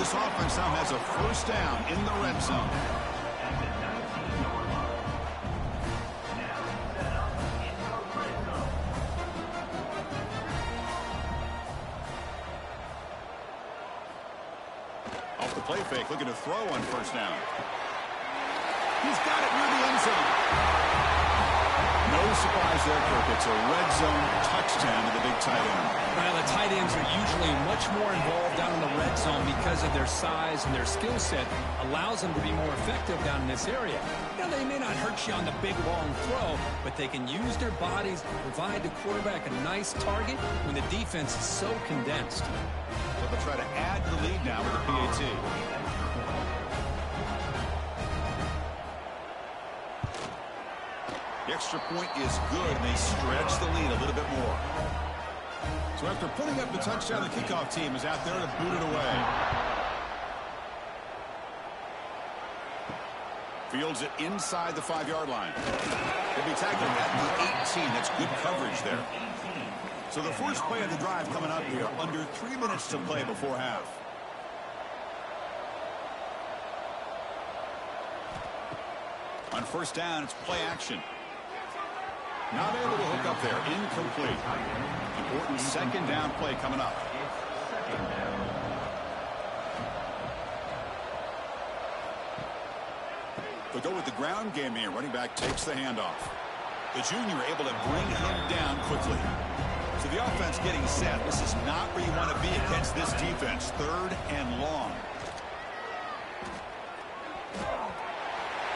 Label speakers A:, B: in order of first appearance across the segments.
A: This offense now has a first down in the red zone. Off the play fake, looking to throw on first down. He's got it near the end zone. No surprise there, Kirk. It's a red zone touchdown to the big tight end.
B: Well, the tight ends are usually much more involved down in the red zone because of their size and their skill set allows them to be more effective down in this area. Now, they may not hurt you on the big, long throw, but they can use their bodies to provide the quarterback a nice target when the defense is so condensed.
A: So they'll try to add to the lead now with a PAT. The extra point is good, and they stretch the lead a little bit more. So after putting up the touchdown, the kickoff team is out there to boot it away. Fields it inside the 5-yard line. He'll be tackled at the 18. That's good coverage there. So the first play of the drive coming up here. Under 3 minutes to play before half. On first down, it's play action. Not able to hook up there. Incomplete. Important second down play coming up. They'll go with the ground game here. Running back takes the handoff. The junior able to bring him down quickly. So the offense getting set. This is not where you want to be against this defense. Third and long.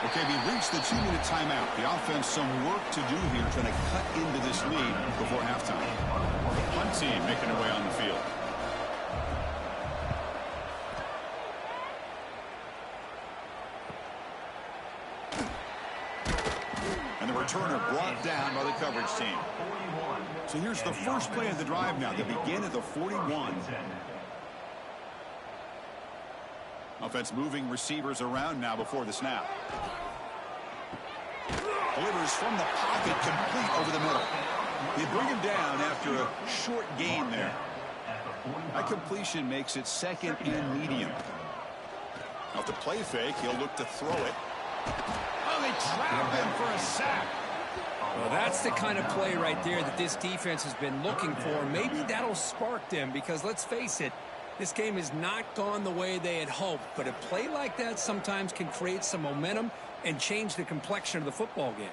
A: Okay, we've reached the 2-minute timeout. The offense some work to do here, trying to cut into this lead before halftime. Punt team making their way on the field. And the returner brought down by the coverage team. So here's the first play of the drive now. They begin at the 41. Offense moving receivers around now before the snap. Delivers from the pocket, complete over the middle. They bring him down after a short gain there. That completion makes it second and medium. Off the play fake, he'll look to throw it. Oh, they trap him for a sack.
B: Well, that's the kind of play right there that this defense has been looking for. Maybe that'll spark them because, let's face it, this game has not gone the way they had hoped, but a play like that sometimes can create some momentum and change the complexion of the football game.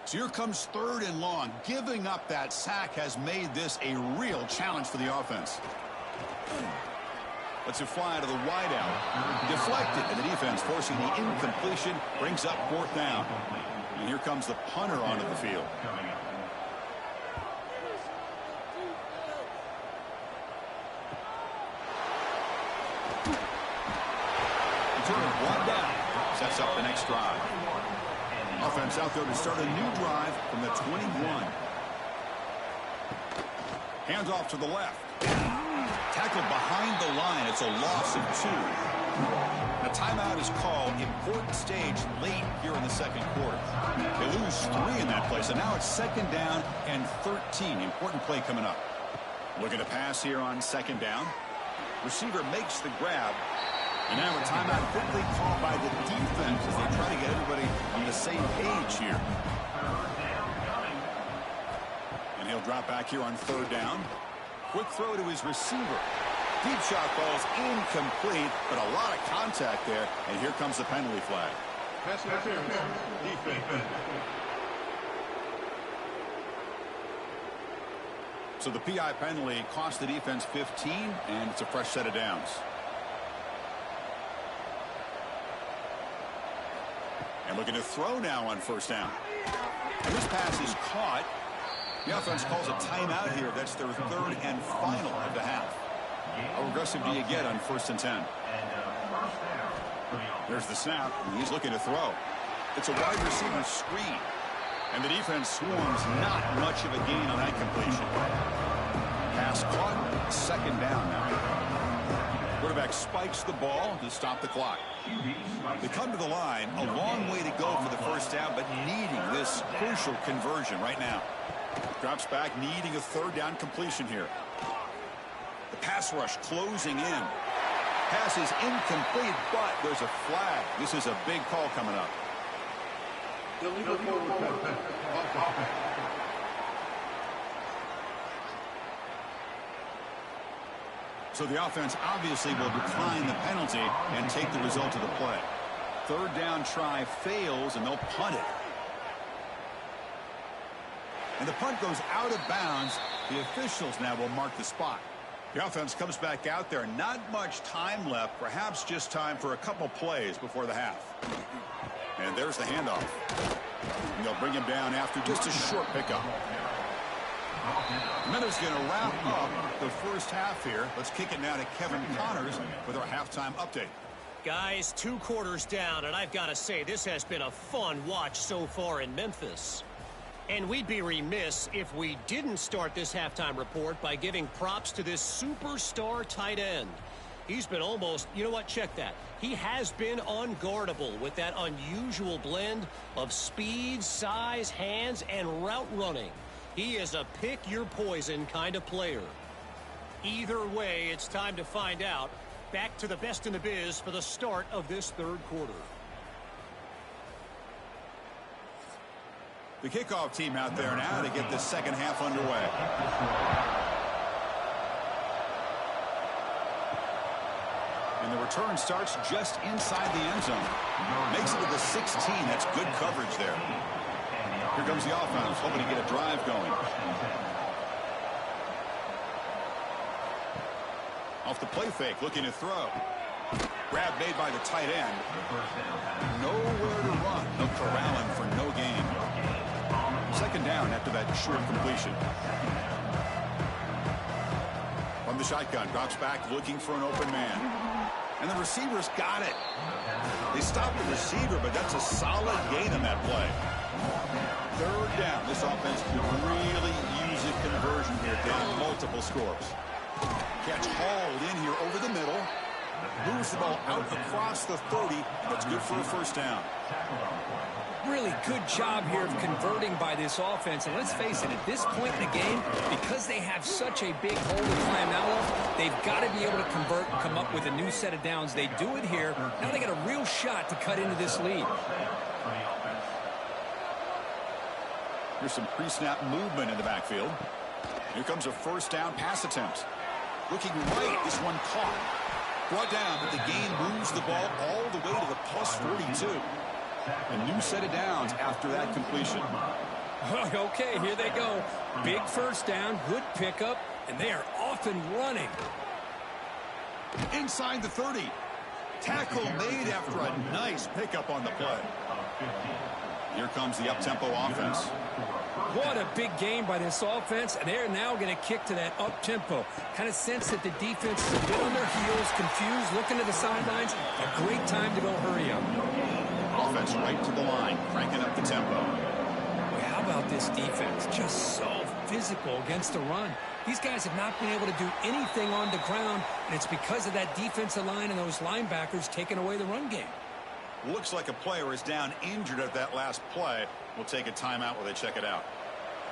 A: So here comes third and long. Giving up that sack has made this a real challenge for the offense. Lets it fly to the wideout. Deflected, and the defense forcing the incompletion brings up fourth down. And here comes the punter onto the field. Returner brought down. Sets up the next drive. Offense out there to start a new drive from the 21. Hands off to the left. Tackled behind the line. It's a loss of 2. A timeout is called. Important stage late here in the second quarter. They lose 3 in that play, so now it's second down and 13. Important play coming up. Looking to pass here on second down. Receiver makes the grab. And now a timeout quickly called by the defense as they try to get everybody on the same page here. And he'll drop back here on third down. Quick throw to his receiver. Deep shot falls incomplete, but a lot of contact there. And here comes the penalty flag. Defense. So the PI penalty cost the defense 15, and it's a fresh set of downs. And looking to throw now on first down. And this pass is caught. The offense calls a timeout here. That's their third and final of the half. How aggressive do you get on 1st and 10? There's the snap. He's looking to throw. It's a wide receiver screen. And the defense swarms not much of a gain on that completion. Pass caught. Second down now. Quarterback spikes the ball to stop the clock. They come to the line. A long way to go for the first down, but needing this crucial conversion right now. Drops back, needing a third down completion here. The pass rush closing in. Pass is incomplete, but there's a flag. This is a big call coming up. So the offense obviously will decline the penalty and take the result of the play. Third down try fails, and they'll punt it. And the punt goes out of bounds. The officials now will mark the spot. The offense comes back out there. Not much time left. Perhaps just time for a couple plays before the half. And there's the handoff. And they'll bring him down after just a short pickup. Minutes going to wrap up the first half here. Let's kick it now to Kevin Connors with our halftime update.
C: Guys, 2 quarters down, and I've got to say, this has been a fun watch so far in Memphis. And we'd be remiss if we didn't start this halftime report by giving props to this superstar tight end. He's been almost, you know what, check that. He has been unguardable with that unusual blend of speed, size, hands, and route running. He is a pick-your-poison kind of player. Either way, it's time to find out. Back to the best in the biz for the start of this third quarter.
A: The kickoff team out there now to get the second half underway. And the return starts just inside the end zone. Makes it to the 16. That's good coverage there. Here comes the offense, hoping to get a drive going. Off the play fake, looking to throw. Grab made by the tight end. Nowhere to run. No corralling for no gain. Second down after that short completion. From the shotgun, drops back looking for an open man. And the receiver's got it. They stopped the receiver, but that's a solid gain on that play. Third down. This offense could really use a conversion here, down multiple scores. Catch hauled in here over the middle. Moves the ball out across the 30. That's good for a first down.
B: Really good job here of converting by this offense. And let's face it, at this point in the game, because they have such a big hole to climb out of, they've got to be able to convert and come up with a new set of downs. They do it here. Now they got a real shot to cut into this lead.
A: Here's some pre-snap movement in the backfield. Here comes a first down pass attempt. Looking right, this one caught. Brought down, but the gain moves the ball all the way to the plus 42. A new set of downs after that completion.
B: Okay, here they go. Big first down, good pickup, and they are off and running.
A: Inside the 30. Tackle made after a nice pickup on the play. Here comes the up-tempo offense.
B: What a big game by this offense, and they're now going to kick to that up-tempo. Kind of sense that the defense is a bit on their heels, confused, looking to the sidelines. A great time to go hurry up.
A: Offense right to the line, cranking up the tempo.
B: How about this defense? Just so physical against the run. These guys have not been able to do anything on the ground, and it's because of that defensive line and those linebackers taking away the run game.
A: Looks like a player is down injured at that last play. We'll take a timeout while they check it out.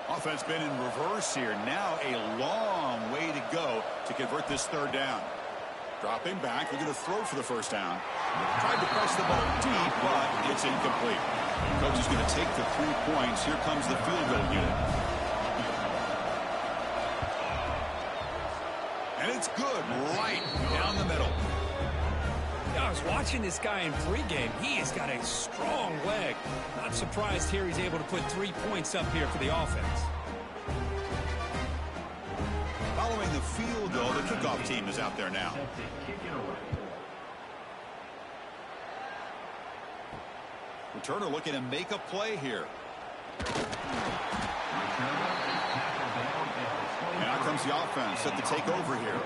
A: Offense been in reverse here. Now a long way to go to convert this third down. Dropping back, looking to throw for the first down. Tried to press the ball deep, but it's incomplete. Coach is going to take the 3 points. Here comes the field goal unit. And it's good right down the middle.
B: I was watching this guy in pregame. He has got a strong leg. Not surprised here he's able to put 3 points up here for the offense.
A: Following the field goal, the kickoff team is out there now. Returner looking to make a play here. And out comes the offense set to take over here.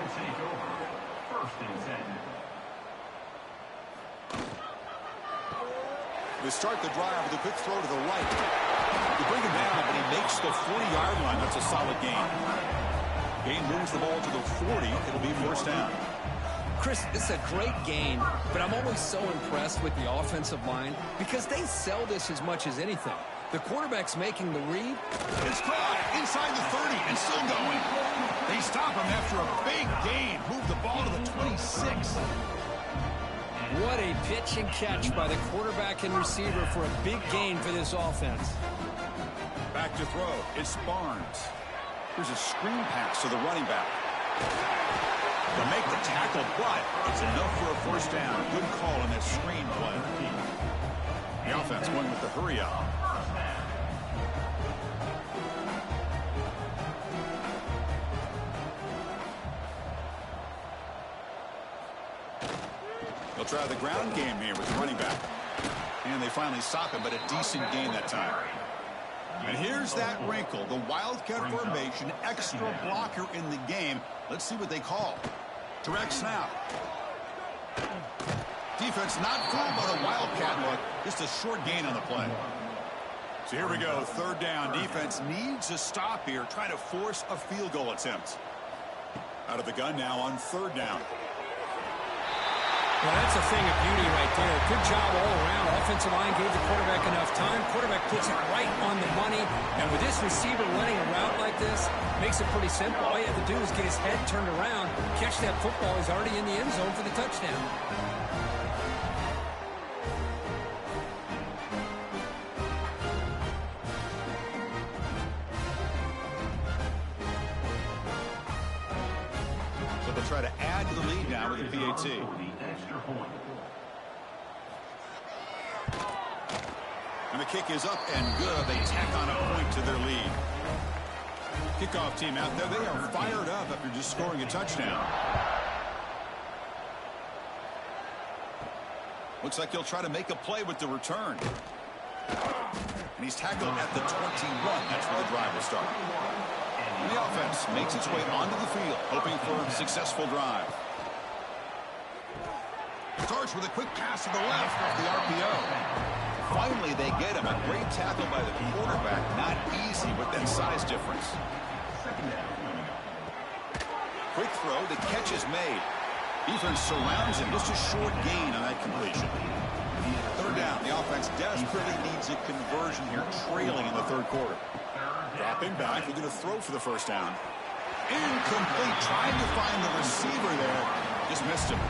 A: They start the drive with a quick throw to the right. They bring him down, but he makes the 40-yard line. That's a solid gain. Gain moves the ball to the 40. It'll be first down.
B: Chris, this is a great game, but I'm always so impressed with the offensive line because they sell this as much as anything. The quarterback's making the read.
A: It's caught inside inside the 30 and still going. They stop him after a big gain. Move the ball to the 26.
B: What a pitch and catch by the quarterback and receiver for a big gain for this offense.
A: Back to throw. It's Barnes. Here's a screen pass to the running back. To make the tackle, but it's enough for a first down. Good call on that screen play. The offense going with the hurry up. They'll try the ground game here with the running back. And they finally stop him, but a decent gain that time. And here's that wrinkle. The Wildcat formation, extra blocker in the game. Let's see what they call. Direct snap. Defense not fooled by the Wildcat look. Just a short gain on the play. So here we go. Third down. Defense needs a stop here. Try to force a field goal attempt. Out of the gun now on third down.
B: Well, that's a thing of beauty right there. Good job all around. Offensive line gave the quarterback enough time. Quarterback puts it right on the money. And with this receiver running a route like this, makes it pretty simple. All you have to do is get his head turned around, catch that football. He's already in the end zone for the touchdown.
A: So they'll try to add to the lead now with a PAT. And the kick is up and good. They tack on a point to their lead. Kickoff team out there. They are fired up after just scoring a touchdown. Looks like he'll try to make a play with the return. And he's tackled at the 21. That's where the drive will start. And the offense makes its way onto the field, hoping for a successful drive. Starts with a quick pass to the left off the RPO. Finally, they get him. A great tackle by the quarterback. Not easy with that size difference. Quick throw. The catch is made. Defense surrounds him. Just a short gain on that completion. Third down. The offense desperately needs a conversion here, trailing in the third quarter. Dropping back. They're going to throw for the first down. Incomplete. Trying to find the receiver there. Just missed him.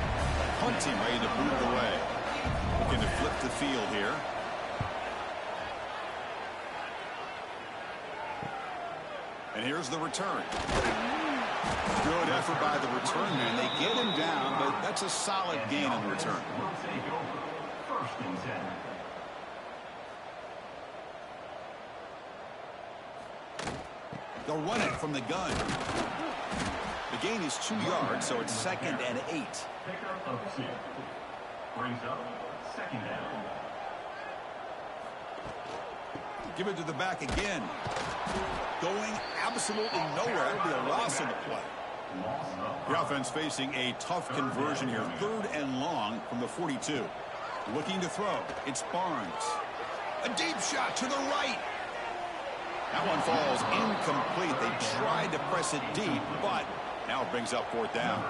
A: Punt team ready to move it away. Looking to flip the field here. And here's the return. Good effort by the return man. They get him down, but that's a solid gain on the return. They'll run it from the gun. The gain is 2 yards, so it's 2nd and 8.
D: Pickup of 2. Brings up 2nd down.
A: Give it to the back again. Going absolutely nowhere. It'll be a loss on the play. The offense facing a tough conversion here. 3rd and long from the 42. Looking to throw. It's Barnes. A deep shot to the right. That one falls incomplete. They tried to press it deep, but now it brings up 4th down.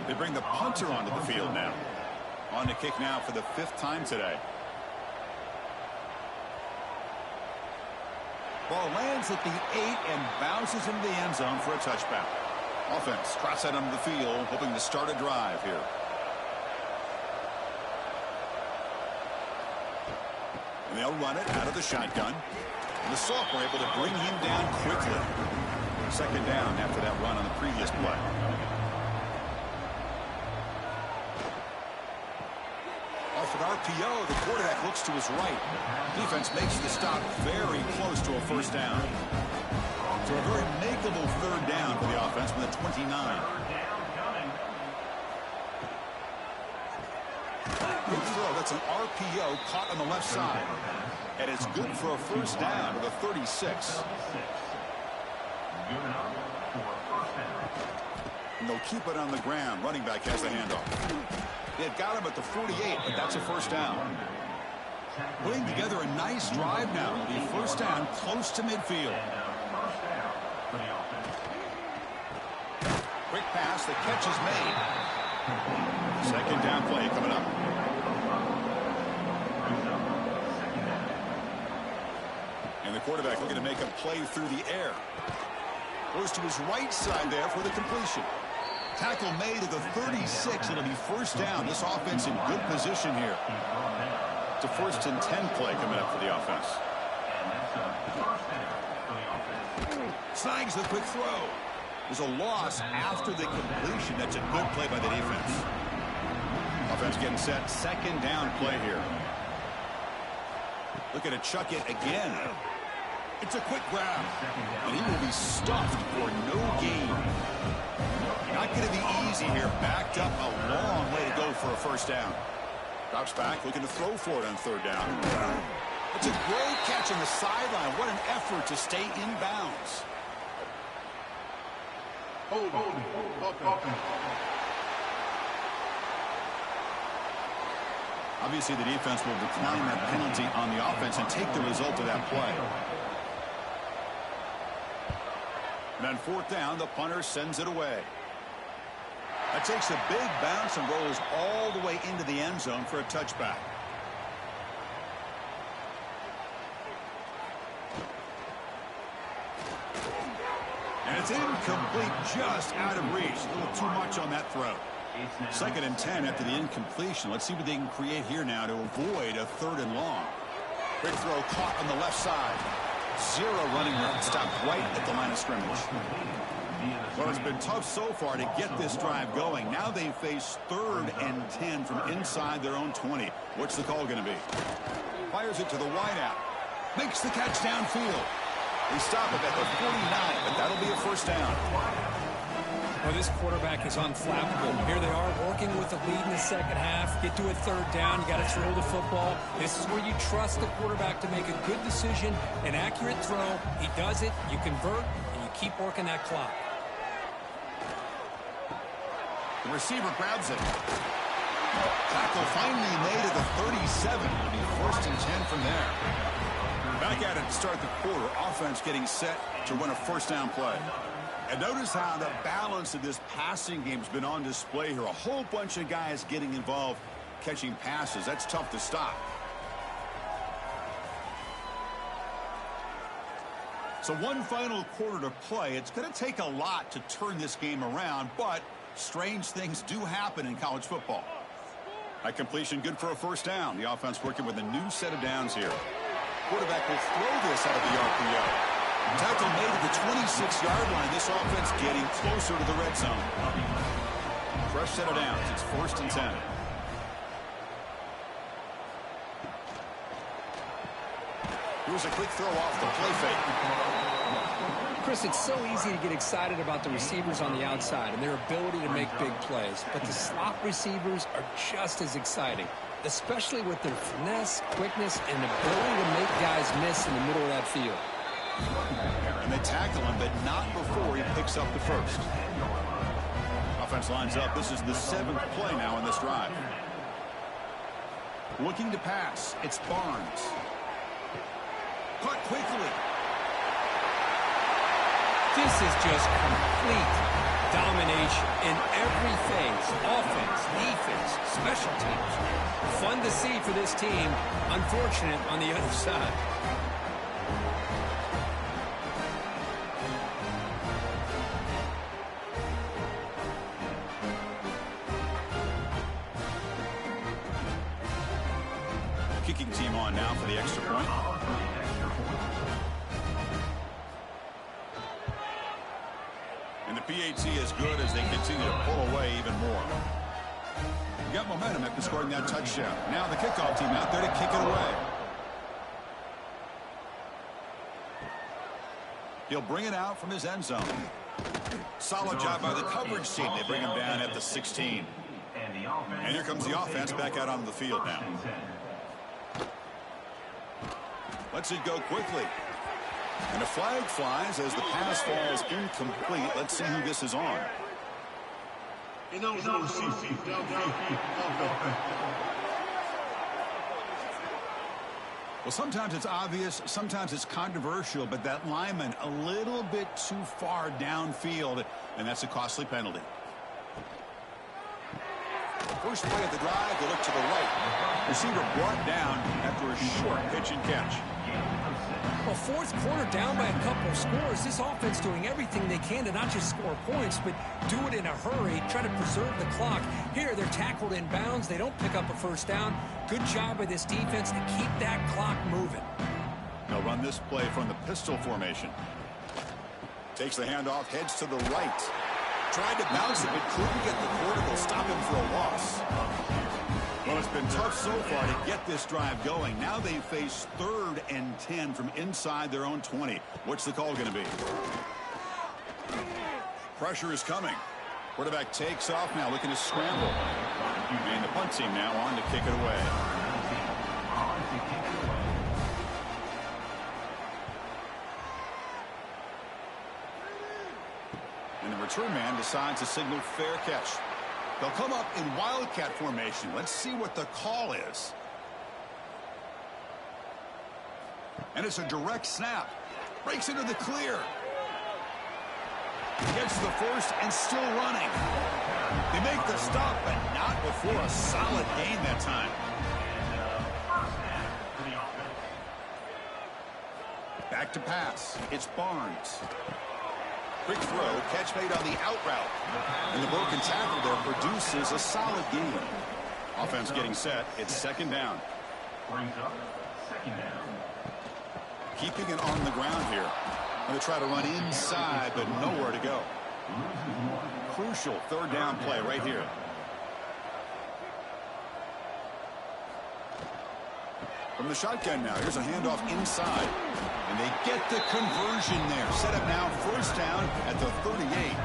A: They bring the punter onto the field now. On to kick now for the 5th time today. Ball lands at the 8 and bounces into the end zone for a touchback. Offense trots out onto the field, hoping to start a drive here. And they'll run it out of the shotgun. And the Sophomore able to bring him down quickly. 2nd down after that run on the previous play. Off an RPO, the quarterback looks to his right. Defense makes the stop very close to a first down. So a very makeable 3rd down for the offense with a 29. Good throw. That's an RPO caught on the left side. And it's good for a first down with a 36. And they'll keep it on the ground. Running back has the handoff. They had got him at the 48, but that's a first down. Putting together a nice drive now. It'll be first down close to midfield. Quick pass. The catch is made. 2nd down play coming up. And the quarterback looking to make a play through the air. Goes to his right side there for the completion. Tackle made at the 36. It'll be first down. This offense in good position here. It's a 1st and 10 play coming up for the offense. Snags the quick throw. There's a loss after the completion. That's a good play by the defense. Offense getting set. 2nd down play here. Looking to chuck it again. It's a quick grab. And he will be stuffed for no gain. Not going to be easy here. Backed up a long way to go for a first down. Drops back, looking to throw for it on 3rd down. It's a great catch on the sideline. What an effort to stay in bounds. Obviously, the defense will decline that penalty on the offense and take the result of that play. And on 4th down, the punter sends it away. That takes a big bounce and rolls all the way into the end zone for a touchback. And it's incomplete, just out of reach. A little too much on that throw. 2nd and 10 after the incompletion. Let's see what they can create here now to avoid a 3rd and long. Quick throw caught on the left side. 0 running room. Stopped right at the line of scrimmage. Well, it's been tough so far to get this drive going. Now they face 3rd and 10 from inside their own 20. What's the call going to be? Fires it to the wideout. Makes the catch downfield. They stop it at the 49, but that'll be a first down.
B: Well, this quarterback is unflappable. Here they are working with the lead in the 2nd half. Get to a 3rd down. You got to throw the football. This is where you trust the quarterback to make a good decision, an accurate throw. He does it. You convert, and you keep working that clock.
A: The receiver grabs it. Tackle finally made at the 37. It'll be 1st and 10 from there. Back at it to start the quarter. Offense getting set to run a first down play. And notice how the balance of this passing game has been on display here. A whole bunch of guys getting involved catching passes. That's tough to stop. So one final quarter to play. It's going to take a lot to turn this game around, but strange things do happen in college football. That completion good for a first down. The offense working with a new set of downs here. Quarterback will throw this out of the RPO. Tackle made at the 26-yard line. This offense getting closer to the red zone. Fresh set of downs. It's 1st and 10. Here's a quick throw off the play fake.
B: Chris, it's so easy to get excited about the receivers on the outside and their ability to make big plays. But the slot receivers are just as exciting, especially with their finesse, quickness, and ability to make guys miss in the middle of that field.
A: And they tackle him, but not before he picks up the first. Offense lines up. This is the 7th play now in this drive. Looking to pass. It's Barnes. Caught quickly.
B: This is just complete domination in every phase. Offense, defense, special teams. Fun to see for this team. Unfortunate on the other side.
A: Kicking team on now for the extra point. And the PAT is good as they continue to pull away even more. You got momentum after scoring that touchdown. Now the kickoff team out there to kick it away. He'll bring it out from his end zone. Solid job by the coverage team. They bring him down at the 16. And here comes the offense back out onto the field now. Lets it go quickly. And a flag flies as the pass falls incomplete. Let's see who this is on. Well, sometimes it's obvious, sometimes it's controversial, but that lineman a little bit too far downfield, and that's a costly penalty. First play of the drive, they look to the right. Receiver brought down after a short pitch and catch.
B: Well, fourth quarter down by a couple of scores. This offense doing everything they can to not just score points, but do it in a hurry, try to preserve the clock. Here, they're tackled in bounds. They don't pick up a first down. Good job by this defense to keep that clock moving.
A: They'll run this play from the pistol formation. Takes the handoff, heads to the right. Tried to bounce it, but couldn't get the quarter. They'll stop him for a loss. Well, it's been tough so far to get this drive going. Now they face 3rd and 10 from inside their own 20. What's the call going to be? Pressure is coming. Quarterback takes off now, looking to scramble. And the punt team now on to kick it away. And the return man decides to signal fair catch. They'll come up in wildcat formation. Let's see what the call is. And it's a direct snap. Breaks into the clear. Gets the first and still running. They make the stop, but not before a solid gain that time. Back to pass. It's Barnes. Quick throw, catch made on the out route. And the broken tackle there produces a solid gain. Offense getting set. It's 2nd down.
D: Brings up 2nd down.
A: Keeping it on the ground here. Going to try to run inside, but nowhere to go. Crucial 3rd down play right here. From the shotgun now, here's a handoff inside. And they get the conversion there. Set up now, 1st down at the 38.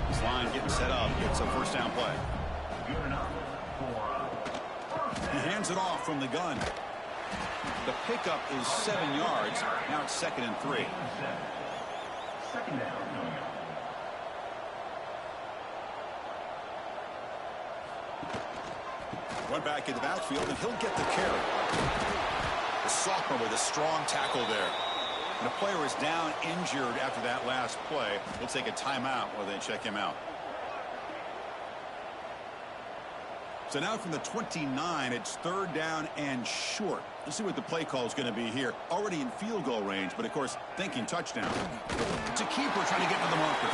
A: This line getting set up. It's a 1st down play.
D: Good enough for
A: He hands it off from the gun. The pickup is 7 yards. Now it's 2nd and 3.
D: 2nd down.
A: One back in the backfield, and he'll get the carry. The sophomore with a strong tackle there. And the player is down injured after that last play. We'll take a timeout while they check him out. So now from the 29, it's 3rd down and short. Let's see what the play call is going to be here. Already in field goal range, but of course thinking touchdown. It's a keeper trying to get to the marker.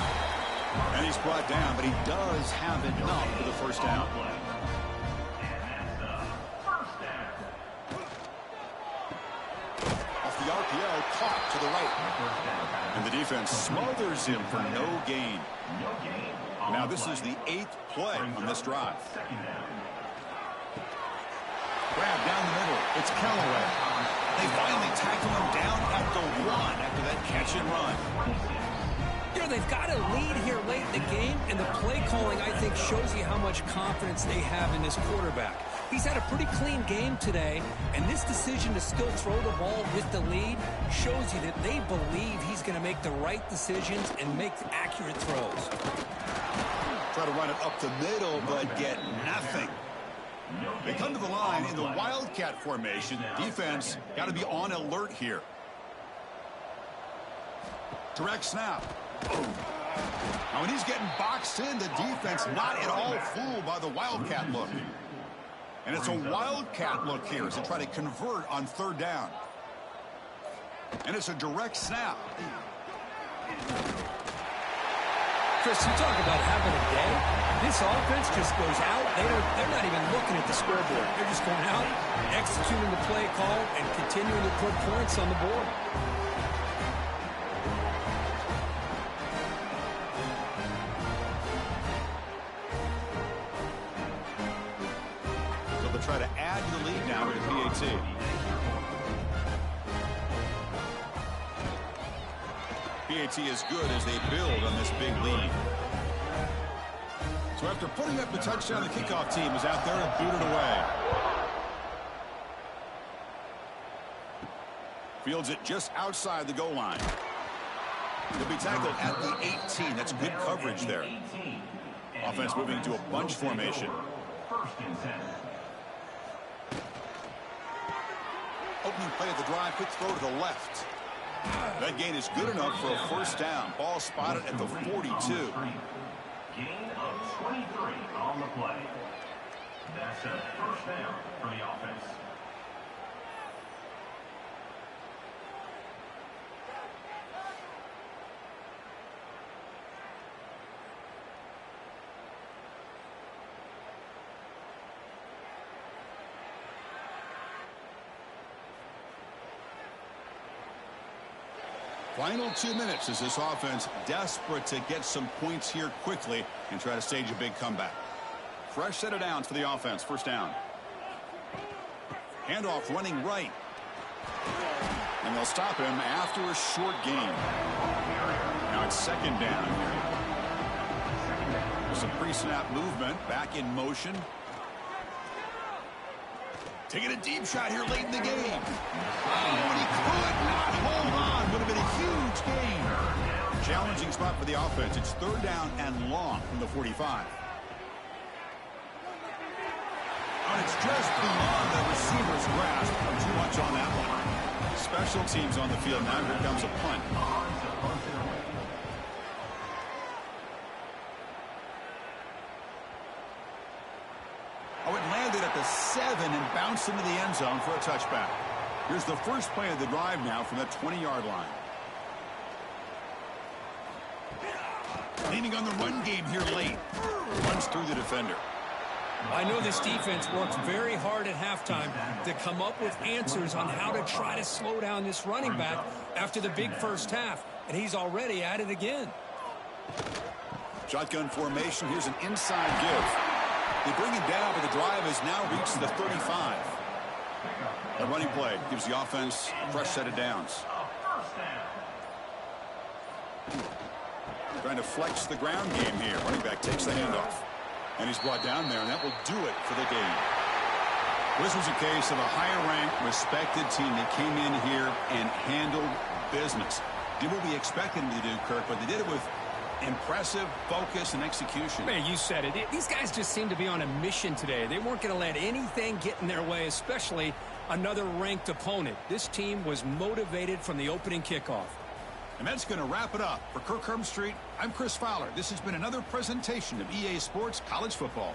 A: And he's brought down, but he does have enough for the 1st down. The RPO caught to the right. And the defense smothers him for no gain. Now this is the 8th play on this drive. Grab down the middle. It's Callaway. They finally tackle him down at the 1 after that catch and run.
B: You know, they've got a lead here late in the game, and the play calling, I think, shows you how much confidence they have in this quarterback. He's had a pretty clean game today, and this decision to still throw the ball with the lead shows you that they believe he's going to make the right decisions and make accurate throws.
A: Try to run it up the middle, but get nothing. They come to the line in the wildcat formation. Defense got to be on alert here. Direct snap. Now when he's getting boxed in, the defense not at all fooled by the wildcat look. And it's a wildcat look here as they try to convert on 3rd down. And it's a direct snap.
B: Chris, you talk about having a day. This offense just goes out. They're not even looking at the scoreboard. They're just going out, executing the play call, and continuing to put points on the board.
A: So they'll try to add to the lead now with PAT. PAT is good as they build on this big lead. So after putting up the touchdown, the kickoff team is out there to boot it away. Fields it just outside the goal line. He'll be tackled at the 18. That's good coverage there. Offense moving into a bunch formation.
D: 1st and 10.
A: Opening play of the drive, quick throw to the left. That gain is good enough for a 1st down. Ball spotted at the 42.
D: Gain of 23 on the play. That's a 1st down for the offense.
A: Final 2 minutes as this offense desperate to get some points here quickly and try to stage a big comeback. Fresh set of downs for the offense. First down. Handoff running right. And they'll stop him after a short gain. Now it's second down here. Some pre-snap movement. Back in motion. Taking a deep shot here late in the game. Oh, and he could not hold on. Would have been a huge gain. Challenging spot for the offense. It's third down and long from the 45. And it's just beyond the receiver's grasp. Too much on that one. Special teams on the field now. Here comes a punt. Oh, it landed at the 7 and bounced into the end zone for a touchback. Here's the first play of the drive now from the 20-yard line. Leaning on the run game here late. Runs through the defender.
B: I know this defense works very hard at halftime to come up with answers on how to try to slow down this running back after the big first half, and he's already at it again.
A: Shotgun formation. Here's an inside give. They bring it down, but the drive has now reached the 35. A running play gives the offense a fresh set of downs. Trying to flex the ground game here. Running back takes the handoff. And he's brought down there, and that will do it for the game. This was a case of a higher-ranked, respected team that came in here and handled business. Did what we expected them to do, Kirk, but they did it with impressive focus and execution.
B: Man, you said it. These guys just seem to be on a mission today. They weren't going to let anything get in their way, especially another ranked opponent. This team was motivated from the opening kickoff.
A: And that's going to wrap it up. For Kirk Herbstreit, I'm Chris Fowler. This has been another presentation of EA Sports College Football.